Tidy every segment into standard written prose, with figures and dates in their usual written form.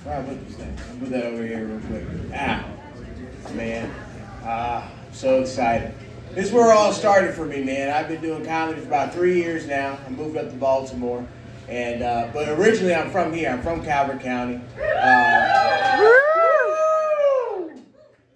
Where I put this thing? I'll put that over here real quick. Man. So excited. This is where it all started for me, man. I've been doing comedy for about 3 years now. I moved up to Baltimore. And but originally I'm from here. I'm from Calvert County.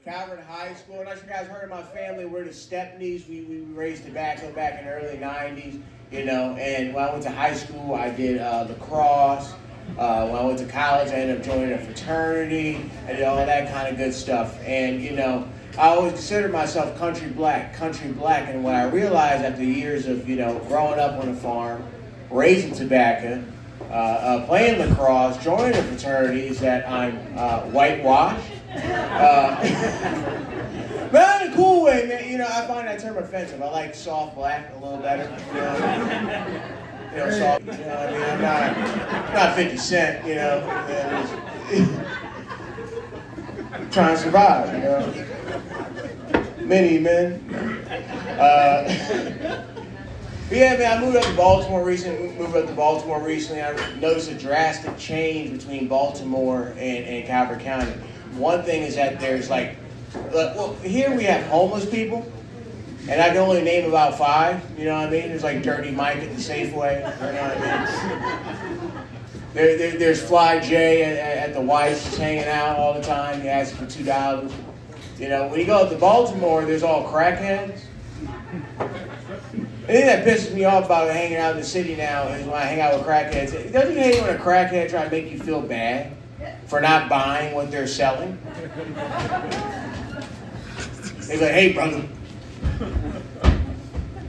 Calvert High School. I'm not sure you guys heard of my family. We're the Stepneys. We raised tobacco back in the early 90s, you know. And when I went to high school, I did lacrosse. When I went to college, I ended up joining a fraternity. I did all that kind of good stuff. And, you know, I always considered myself country black. And what I realized after years of, you know, growing up on a farm, raising tobacco, playing lacrosse, joining a fraternity is that I'm whitewashed. But in a cool way, man. You know, I find that term offensive. I like soft black a little better. You know, soft. You know what I mean? I'm not 50 Cent. You know, I'm trying to survive. You know, many men. Yeah, man, I moved up to Baltimore recently. I noticed a drastic change between Baltimore and Calvert County. One thing is that there's like, well, here we have homeless people, and I can only name about 5, you know what I mean? There's like Dirty Mike at the Safeway, you know what I mean? There's Fly J at the White's just hanging out all the time. He asks for $2. You know, when you go up to Baltimore, there's all crackheads. The thing that pisses me off about hanging out in the city now is when I hang out with crackheads. Doesn't it hate when a crackhead try to make you feel bad for not buying what they're selling? They're like, hey, brother,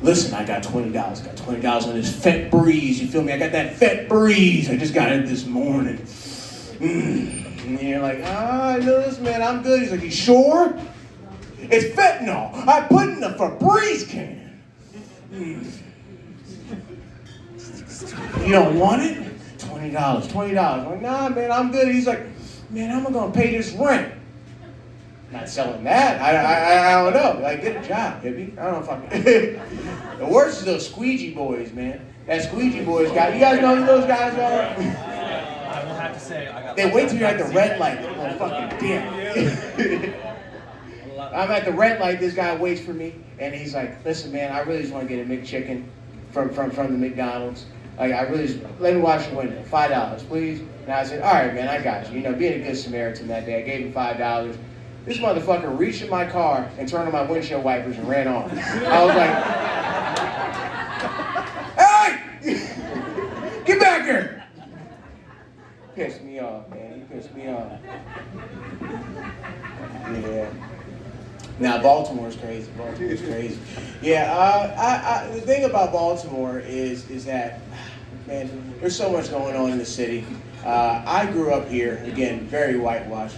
listen, I got $20. I got $20 on this Fet Breeze. You feel me? I got that Fet Breeze. I just got it this morning. And you're like, I know this, man. I'm good. He's like, you sure? It's fentanyl. I put it in a Febreze can. You don't want it? $20. I'm like, nah, man, I'm good. He's like, man, how am I gonna pay this rent? Not selling that. I don't know. Like, get a job, hippie. I don't know if I can. The worst is those squeegee boys, man. That squeegee boys guy. You guys know who those guys are? I will have to say, I got. They wait till you're at the red light. They're gonna fucking dip. I'm at the red light. This guy waits for me, and he's like, "Listen, man, I really just want to get a McChicken from the McDonald's. Like, I really just, let me wash the window. $5, please." And I said, "All right, man, I got you. You know, being a good Samaritan that day, I gave him $5. This motherfucker reached in my car and turned on my windshield wipers and ran off. I was like, "Hey, get back here!" Pissed me off, man. He pissed me off. Yeah. Now, Baltimore's crazy. Yeah, the thing about Baltimore is that, man, there's so much going on in the city. I grew up here, again, very whitewashed.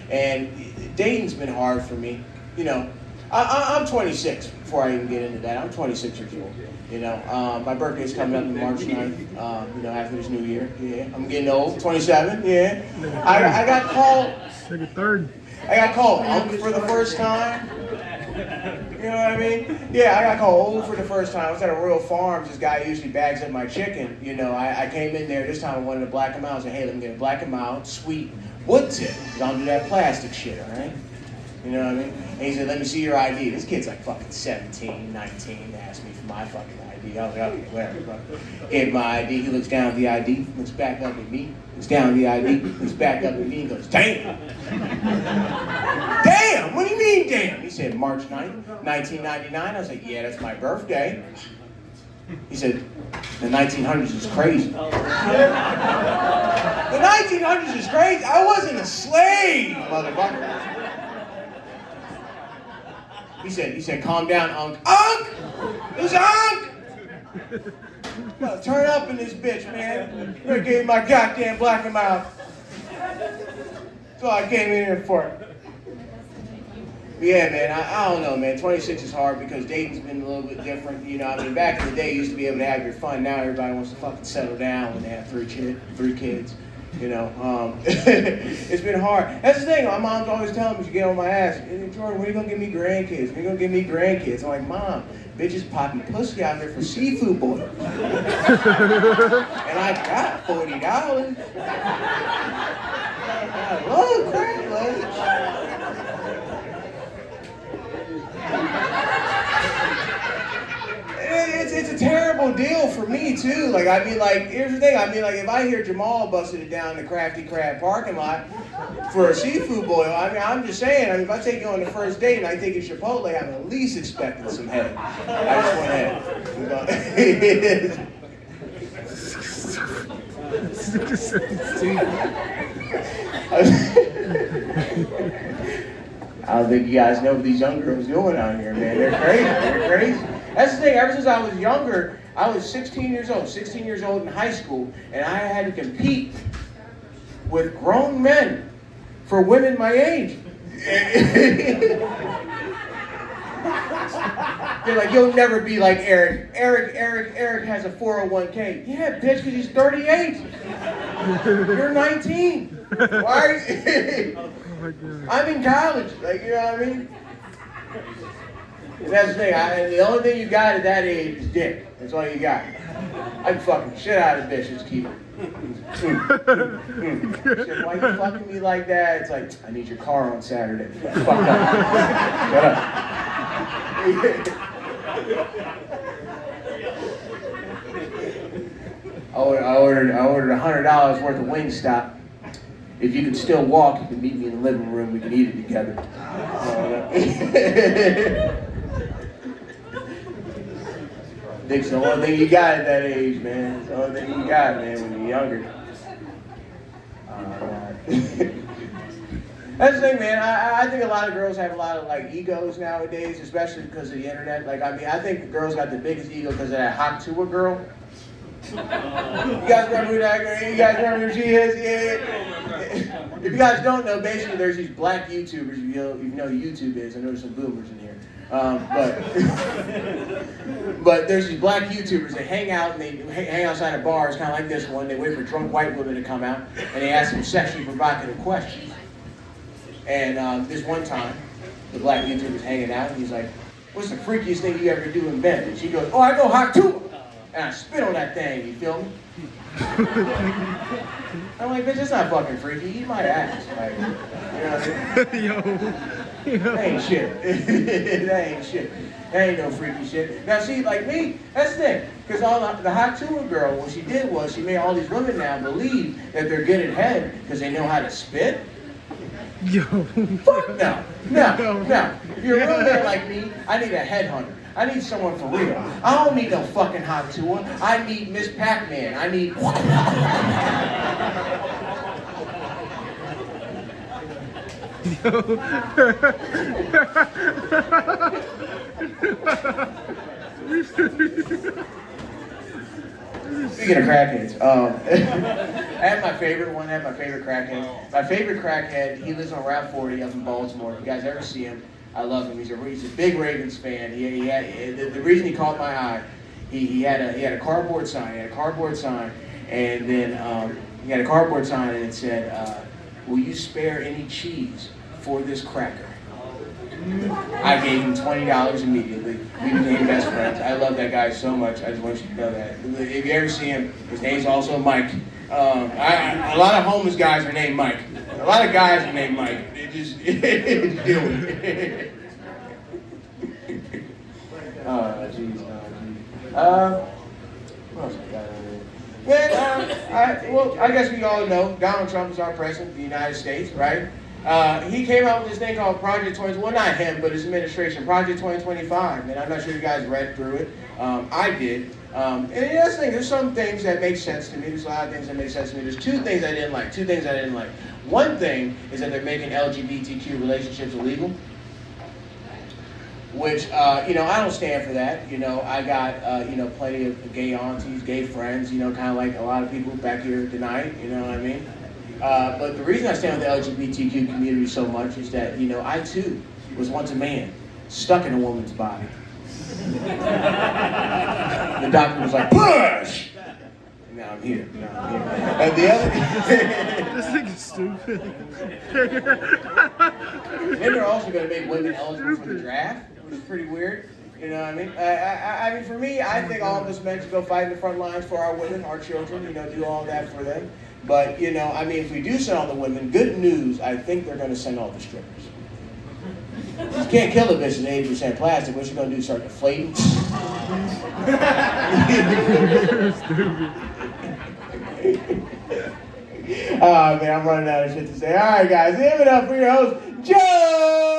And dating's been hard for me. You know, I'm 26, before I even get into that. I'm 26 years old. You know, my birthday's coming up on March 9th, you know, after this new year. Yeah, I'm getting old, 27, yeah. I got called... Take a third. I got called Unc for the first time. You know what I mean? Yeah, I got called old for the first time. I was at a Royal Farms. This guy usually bags up my chicken. You know, I came in there. This time I wanted to black him out. I said, hey, let me get a black him out, sweet wood tip. Because I don't do that plastic shit, all right? You know what I mean? And he said, let me see your ID. This kid's like fucking 17, 19. They asked me for my fucking ID. I was like, okay, whatever. Gave him my ID. He looks down at the ID, looks back up at me. Looks down at the ID, looks back up at me and goes, damn! Damn! What do you mean, damn? He said, March 9th, 1999. I was like, yeah, that's my birthday. He said, the 1900s is crazy. The 1900s is crazy? I wasn't a slave, motherfucker. He said, calm down, Unc. Unc! Who's Unc? Turn up in this bitch, man. I'm gonna give you my goddamn black him out. That's all I came in here for. Yeah, man, I don't know, man. 26 is hard because dating's been a little bit different. You know, I mean, back in the day, you used to be able to have your fun. Now everybody wants to fucking settle down when they have three kids. You know, it's been hard. That's the thing. My mom's always telling me, she get on my ass. Hey, Jordan, when are you gonna give me grandkids? When are you gonna give me grandkids? I'm like, Mom, bitches popping pussy out there for seafood boils. And I got $40. I love crab legs. It's a terrible deal for me too. Like, I mean, like, here's the thing. I mean, like, if I hear Jamal busted it down the Crafty Crab parking lot for a seafood boil, I mean, I'm just saying. I mean, if I take you on the first date and I take you to Chipotle, I'm at least expecting some head. I just want head. I don't think you guys know what these young girls doing out here, man. They're crazy. They're crazy. That's the thing. Ever since I was younger, I was 16 years old in high school, and I had to compete with grown men for women my age. They're like, you'll never be like Eric. Eric has a 401k. Yeah, bitch, because he's 38. You're 19. Why? I'm in college. Like, you know what I mean? And that's the thing. The only thing you got at that age is dick. That's all you got. I can fucking shit out of bitches, keep it. Shit, why you fucking me like that? It's like, I need your car on Saturday. Fuck up. Shut up. I ordered $100 worth of Wingstop. If you can still walk, you can meet me in the living room. We can eat it together. Dick's the only thing you got at that age, man. It's the only thing you got, man, when you're younger. That's the thing, man. I think a lot of girls have a lot of like egos nowadays, especially because of the internet. Like, I mean, I think the girls got the biggest ego because of that hot tour girl. You guys remember who that girl? You guys remember who she is? Yeah. If you guys don't know, basically there's these black YouTubers. You know who YouTube is. I know there's some boomers in here. But there's these black YouTubers. They hang out and they hang outside of bars, kind of like this one. They wait for drunk white women to come out and they ask them sexually provocative questions. And this one time, the black YouTuber's hanging out and he's like, "What's the freakiest thing you ever do in bed?" And she goes, "Oh, I go hot too. And I spit on that thing, you feel me?" I'm like, bitch, that's not fucking freaky. Eat my ass. Like, you know what I mean? That ain't shit. That ain't shit. That ain't no freaky shit. Now, see, like me, that's the thing. Because all the hot tour girl, what she did was she made all these women now believe that they're good at head because they know how to spit. Yo. Fuck no. No. If you're a real man like me, I need a headhunter. I need someone for real. I don't need no fucking hot tour. I need Miss Pac-Man. I need... Speaking of crackheads, I have my favorite one. I have my favorite crackhead. My favorite crackhead, he lives on Route 40 up in Baltimore. If you guys ever see him, I love him. He's a big Ravens fan. He had the reason he caught my eye. He had a cardboard sign. And then he had a cardboard sign, and it said, "Will you spare any cheese for this cracker?" I gave him $20 immediately. We became best friends. I love that guy so much. I just want you to know that. If you ever see him, his name's also Mike. A lot of homeless guys are named Mike. A lot of guys are named Mike. They just deal with it. Oh, jeez. What else we got on there? Man, I guess we all know Donald Trump is our president of the United States, right? He came out with this thing called Project 20. Well, not him, but his administration, Project 2025. And I'm not sure you guys read through it. I did. And that's the thing. There's some things that make sense to me. There's a lot of things that make sense to me. There's two things I didn't like. One thing is that they're making LGBTQ relationships illegal, which, I don't stand for that. I got, plenty of gay aunties, gay friends, kind of like a lot of people back here tonight, you know what I mean? But the reason I stand with the LGBTQ community so much is that, I too was once a man stuck in a woman's body. The doctor was like, push! And now I'm here. And the other... This thing is stupid. Then they're also going to make women eligible for the draft, which is pretty weird. You know what I mean? I mean, for me, I think all of us men should go fight in the front lines for our women, our children, you know, do all that for them. But, you know, I mean, if we do send all the women, good news, I think they're going to send all the strippers. You can't kill a bitch in 80% plastic. What you going to do, start deflating? Oh, man, I'm running out of shit to say. All right, guys, give it up for your host, Joe!